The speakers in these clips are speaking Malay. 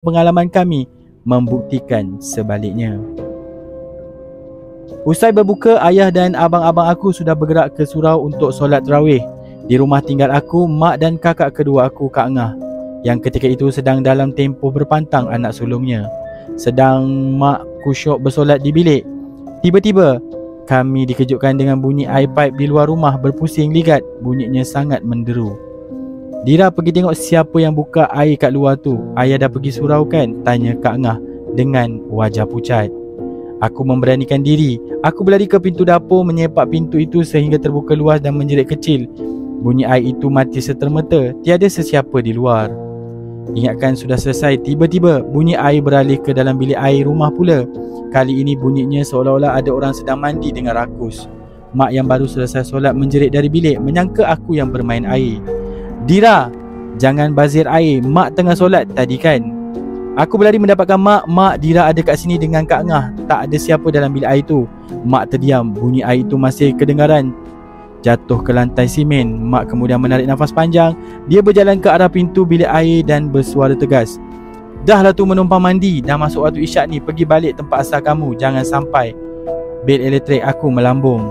pengalaman kami membuktikan sebaliknya. Usai berbuka, ayah dan abang-abang aku sudah bergerak ke surau untuk solat tarawih. Di rumah tinggal aku, mak dan kakak kedua aku, Kak Ngah, yang ketika itu sedang dalam tempoh berpantang anak sulungnya. Sedang mak kusyuk bersolat di bilik, tiba-tiba kami dikejutkan dengan bunyi air pipe di luar rumah berpusing ligat. Bunyinya sangat menderu. Dira, pergi tengok siapa yang buka air kat luar tu. Ayah dah pergi surau kan? Tanya Kak Ngah dengan wajah pucat. Aku memberanikan diri. Aku berlari ke pintu dapur, menyepak pintu itu sehingga terbuka luas dan menjerit kecil. Bunyi air itu mati serta-merta. Tiada sesiapa di luar. Ingatkan sudah selesai, tiba-tiba bunyi air beralih ke dalam bilik air rumah pula. Kali ini bunyinya seolah-olah ada orang sedang mandi dengan rakus. Mak yang baru selesai solat menjerit dari bilik, menyangka aku yang bermain air. Dira, jangan bazir air, mak tengah solat tadi kan. Aku berlari mendapatkan mak. Mak, Dira ada kat sini dengan Kak Ngah. Tak ada siapa dalam bilik air tu. Mak terdiam. Bunyi air itu masih kedengaran jatuh ke lantai simen. Mak kemudian menarik nafas panjang. Dia berjalan ke arah pintu bilik air dan bersuara tegas. Dah lah tu menumpang mandi. Dah masuk waktu isyak ni. Pergi balik tempat asal kamu. Jangan sampai. Bel elektrik aku melambung.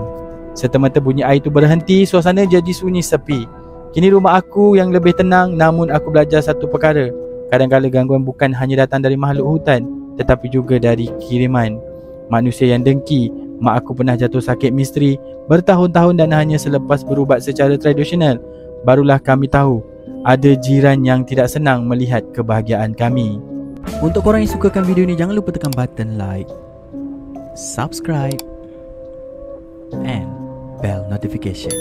Serta-merta bunyi air itu berhenti. Suasana jadi sunyi sepi. Kini rumah aku yang lebih tenang. Namun aku belajar satu perkara. Kadang-kadang gangguan bukan hanya datang dari makhluk hutan, tetapi juga dari kiriman manusia yang dengki. Mak aku pernah jatuh sakit misteri bertahun-tahun dan hanya selepas berubat secara tradisional barulah kami tahu ada jiran yang tidak senang melihat kebahagiaan kami. Untuk korang yang sukakan video ni, jangan lupa tekan button like, subscribe and bell notification.